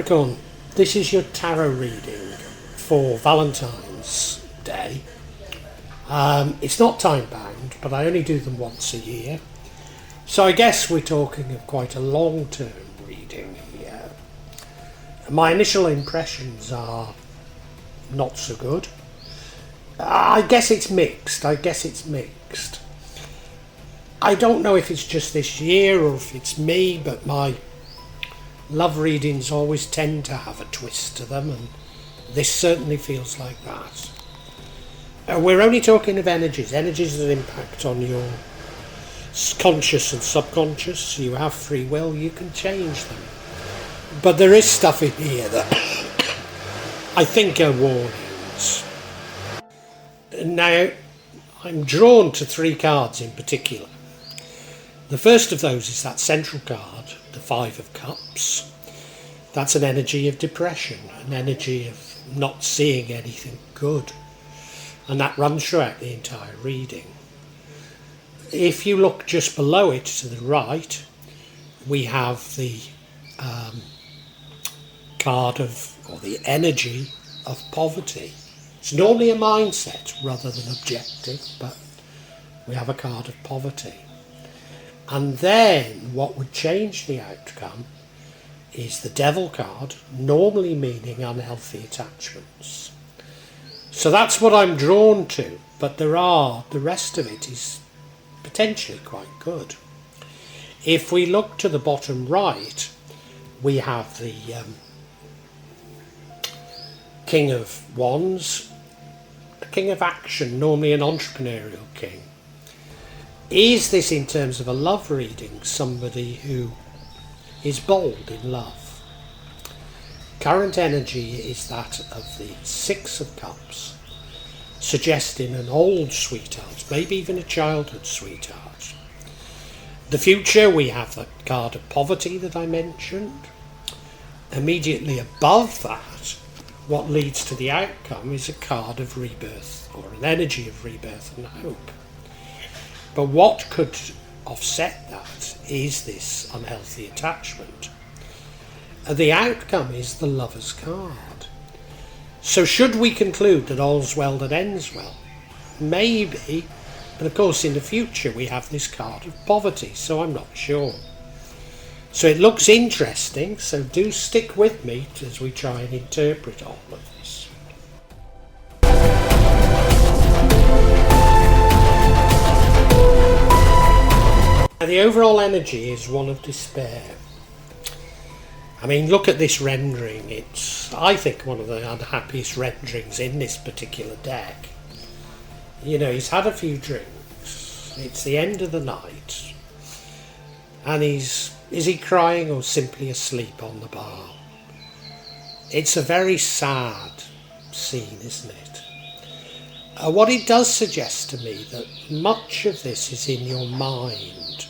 Capricorn, this is your tarot reading for Valentine's Day. It's not time bound, but I only do them once a year. So I guess we're talking of quite a long-term reading here. My initial impressions are not so good. I guess it's mixed. I don't know if it's just this year or if it's me, but my love readings always tend to have a twist to them, and this certainly feels like that. We're only talking of energies that impact on your conscious and subconscious. You have free will, you can change them. But there is stuff in here that I think are warnings. Now, I'm drawn to 3 cards in particular. The first of those is that central card, the 5 of Cups. That's an energy of depression, an energy of not seeing anything good. And that runs throughout the entire reading. If you look just below it to the right, we have the card of, or the energy of poverty. It's normally a mindset rather than objective, but we have a card of poverty. And then what would change the outcome is the Devil card, normally meaning unhealthy attachments. So that's what I'm drawn to, but the rest of it is potentially quite good. If we look to the bottom right, we have the King of Wands, a King of Action, normally an entrepreneurial king. Is this, in terms of a love reading, somebody who is bold in love? Current energy is that of the 6 of Cups, suggesting an old sweetheart, maybe even a childhood sweetheart. The future, we have the card of poverty that I mentioned. Immediately above that, what leads to the outcome is a card of rebirth, or an energy of rebirth and hope. But what could offset that is this unhealthy attachment. The outcome is the Lover's card. So should we conclude that all's well that ends well? Maybe, but of course in the future we have this card of poverty, so I'm not sure. So it looks interesting, so do stick with me as we try and interpret all of this. The overall energy is one of despair. I mean, look at this rendering. It's, I think, one of the unhappiest renderings in this particular deck. You know, he's had a few drinks. It's the end of the night. And is he crying or simply asleep on the bar? It's a very sad scene, isn't it? What it does suggest to me that much of this is in your mind.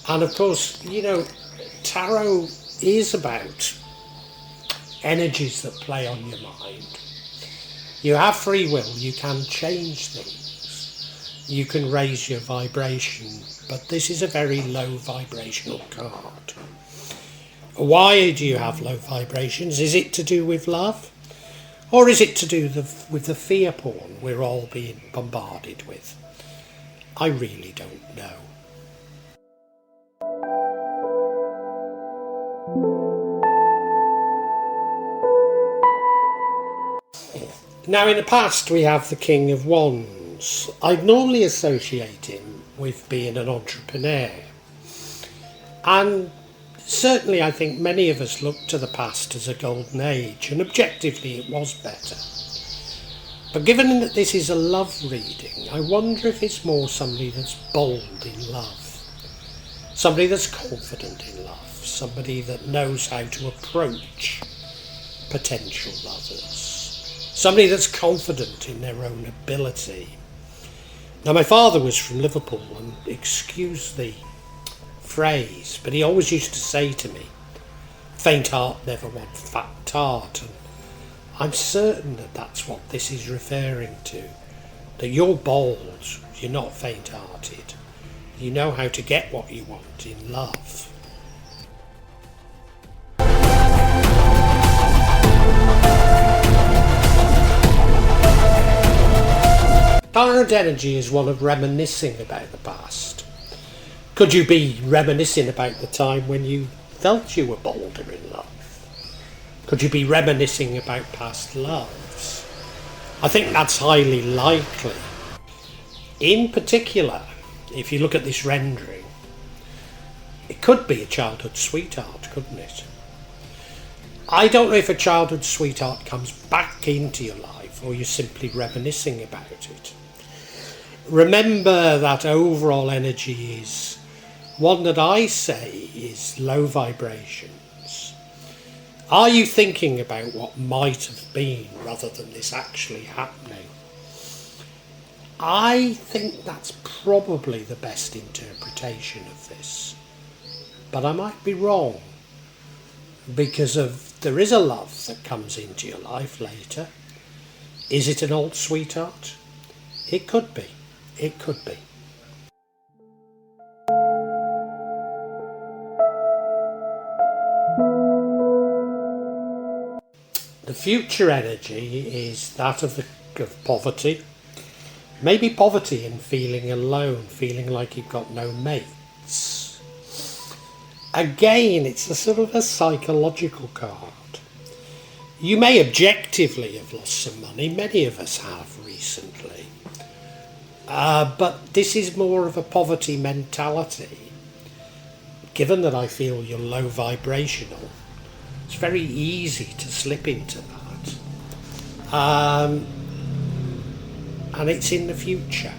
And of course, you know, tarot is about energies that play on your mind. You have free will, you can change things. You can raise your vibration, but this is a very low vibrational card. Why do you have low vibrations? Is it to do with love? Or is it to do with the fear porn we're all being bombarded with? I really don't know. Now in the past we have the King of Wands. I'd normally associate him with being an entrepreneur. And certainly I think many of us look to the past as a golden age, and objectively it was better. But given that this is a love reading, I wonder if it's more somebody that's bold in love. Somebody that's confident in love. Somebody that knows how to approach potential lovers. Somebody that's confident in their own ability. Now, my father was from Liverpool, and excuse the phrase, but he always used to say to me, faint heart never won fat tart. And I'm certain that that's what this is referring to. That you're bold, you're not faint-hearted. You know how to get what you want in love. Current energy is one of reminiscing about the past. Could you be reminiscing about the time when you felt you were bolder in love? Could you be reminiscing about past loves? I think that's highly likely. In particular, if you look at this rendering, it could be a childhood sweetheart, couldn't it? I don't know if a childhood sweetheart comes back into your life or you're simply reminiscing about it. Remember that overall energy is one that I say is low vibrations. Are you thinking about what might have been rather than this actually happening? I think that's probably the best interpretation of this. But I might be wrong, because there is a love that comes into your life later. Is it an old sweetheart? It could be. It could be. The future energy is that of poverty. Maybe poverty and feeling alone, feeling like you've got no mates. Again, it's a sort of a psychological card. You may objectively have lost some money, many of us have recently. But this is more of a poverty mentality. Given that I feel you're low vibrational, it's very easy to slip into that. And it's in the future.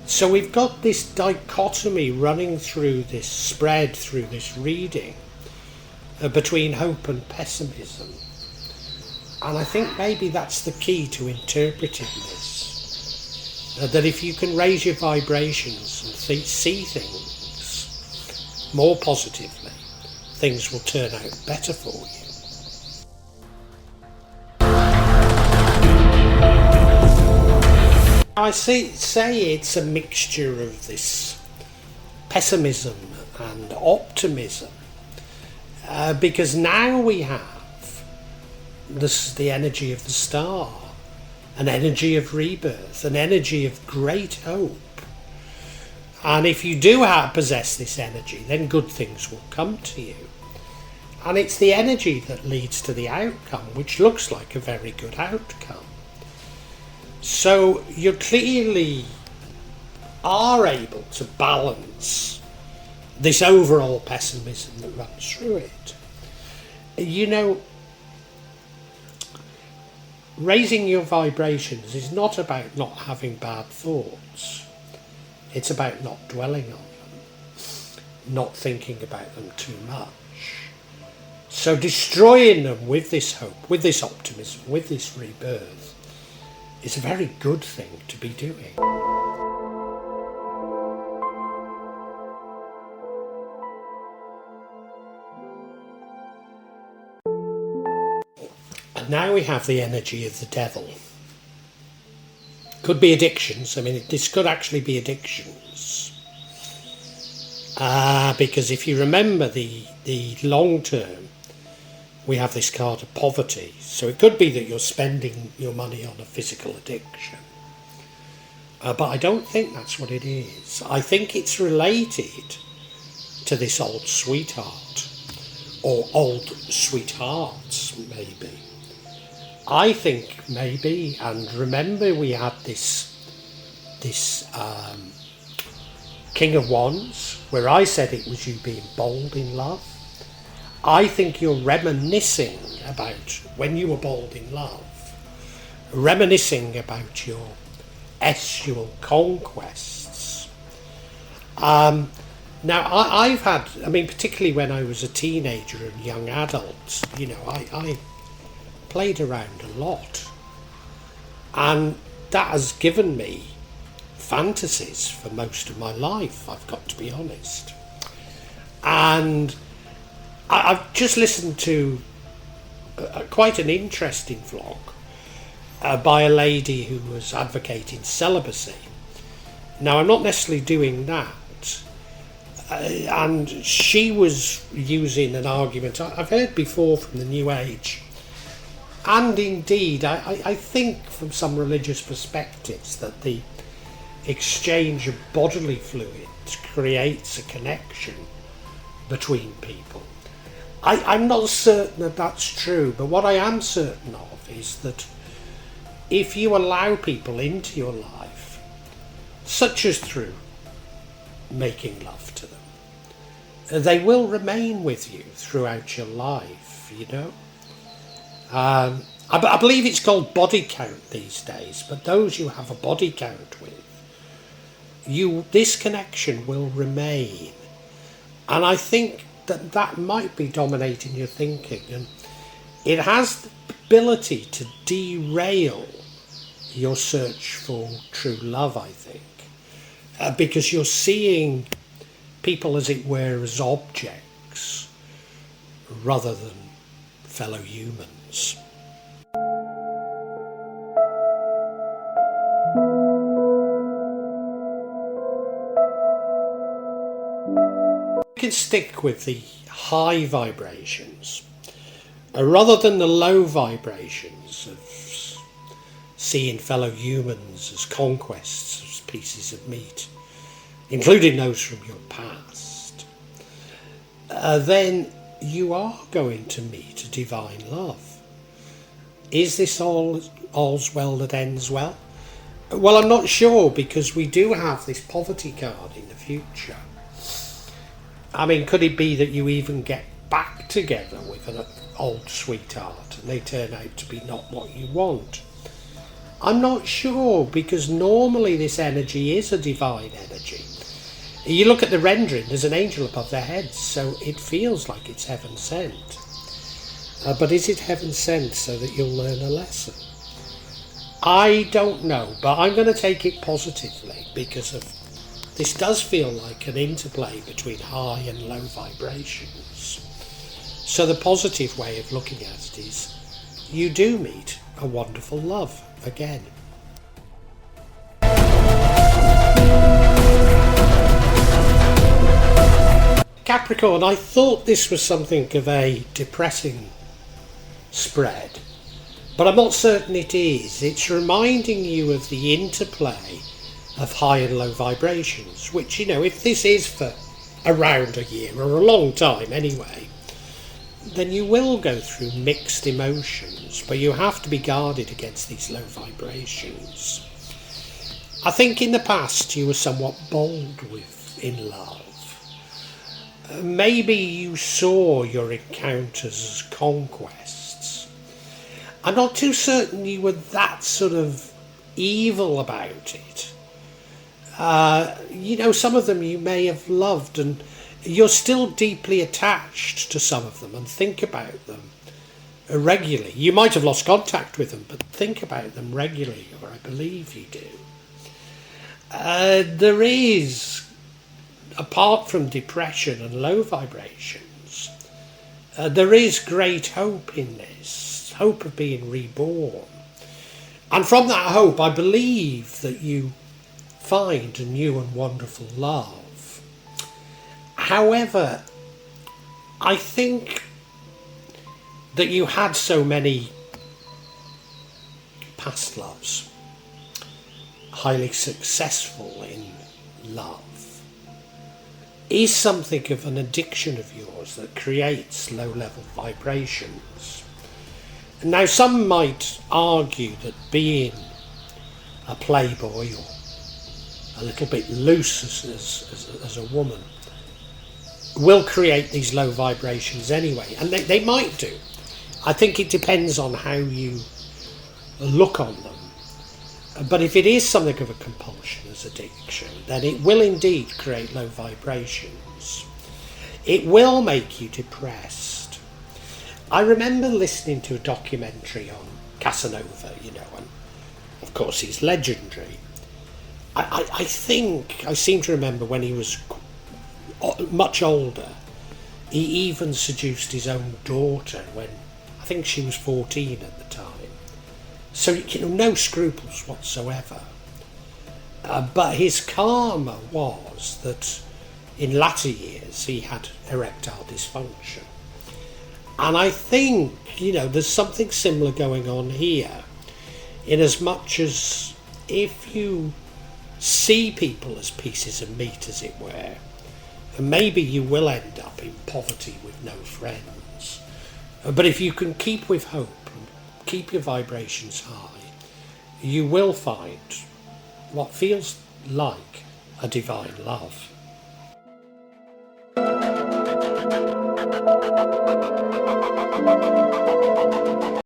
So we've got this dichotomy running through this spread, through this reading, between hope and pessimism. And I think maybe that's the key to interpreting this. That if you can raise your vibrations and see things more positively, things will turn out better for you. I say it's a mixture of this pessimism and optimism, because now we have the energy of the star, an energy of rebirth, an energy of great hope. And if you do possess this energy, then good things will come to you. And it's the energy that leads to the outcome, which looks like a very good outcome. So you clearly are able to balance this overall pessimism that runs through it. You know, raising your vibrations is not about not having bad thoughts. It's about not dwelling on them, not thinking about them too much. So destroying them with this hope, with this optimism, with this rebirth, is a very good thing to be doing. And now we have the energy of the devil. Could be addictions. I mean, this could actually be addictions. Because if you remember the long term, we have this card of poverty. So it could be that you're spending your money on a physical addiction. But I don't think that's what it is. I think it's related to this old sweetheart, or old sweethearts, maybe. I think maybe, and remember we had this King of Wands, where I said it was you being bold in love. I think you're reminiscing about when you were bold in love, reminiscing about your sexual conquests. Now, I've had, particularly when I was a teenager and young adult, I played around a lot. And that has given me fantasies for most of my life, I've got to be honest. And I've just listened to quite an interesting vlog by a lady who was advocating celibacy. Now, I'm not necessarily doing that. And she was using an argument I've heard before from the New Age, And indeed, I think from some religious perspectives that the exchange of bodily fluids creates a connection between people. I'm not certain that that's true, but what I am certain of is that if you allow people into your life, such as through making love to them, they will remain with you throughout your life, you know. I believe it's called body count these days, but those you have a body count with, this connection will remain. And I think that might be dominating your thinking, and it has the ability to derail your search for true love, I think, because you're seeing people, as it were, as objects rather than fellow humans. We can stick with the high vibrations rather than the low vibrations of seeing fellow humans as conquests, as pieces of meat, including those from your past. Then you are going to meet a divine love. Is this all's well that ends well? Well, I'm not sure, because we do have this poverty card in the future. I mean, could it be that you even get back together with an old sweetheart and they turn out to be not what you want? I'm not sure, because normally this energy is a divine energy. You look at the rendering, there's an angel above their heads, so it feels like it's heaven sent. But is it heaven sent so that you'll learn a lesson? I don't know, but I'm going to take it positively, because this does feel like an interplay between high and low vibrations. So the positive way of looking at it is you do meet a wonderful love again. Capricorn, I thought this was something of a depressing spread, but I'm not certain it is. It's reminding you of the interplay of high and low vibrations, which, you know, if this is for around a year or a long time anyway, then you will go through mixed emotions, but you have to be guarded against these low vibrations. I think in the past you were somewhat bold in love. Maybe you saw your encounters as conquests. I'm not too certain you were that sort of evil about it. You know, some of them you may have loved, and you're still deeply attached to some of them and think about them regularly. You might have lost contact with them, but think about them regularly, or I believe you do. There is, apart from depression and low vibrations, there is great hope in this, hope of being reborn. And from that hope, I believe that you find a new and wonderful love. However, I think that you had so many past loves, highly successful in love, is something of an addiction of yours that creates low-level vibrations. Now, some might argue that being a playboy or a little bit loose as a woman will create these low vibrations anyway, and they might do. I think it depends on how you look on them. But if it is something of a compulsion as addiction, then it will indeed create low vibrations. It will make you depressed. I remember listening to a documentary on Casanova, you know, and of course he's legendary. I think, I seem to remember when he was much older, he even seduced his own daughter when I think she was 14 at the time. So, you know, no scruples whatsoever. But his karma was that in latter years he had erectile dysfunction. And I think, there's something similar going on here, in as much as if you see people as pieces of meat, as it were, and maybe you will end up in poverty with no friends. But if you can keep with hope, keep your vibrations high, you will find what feels like a divine love.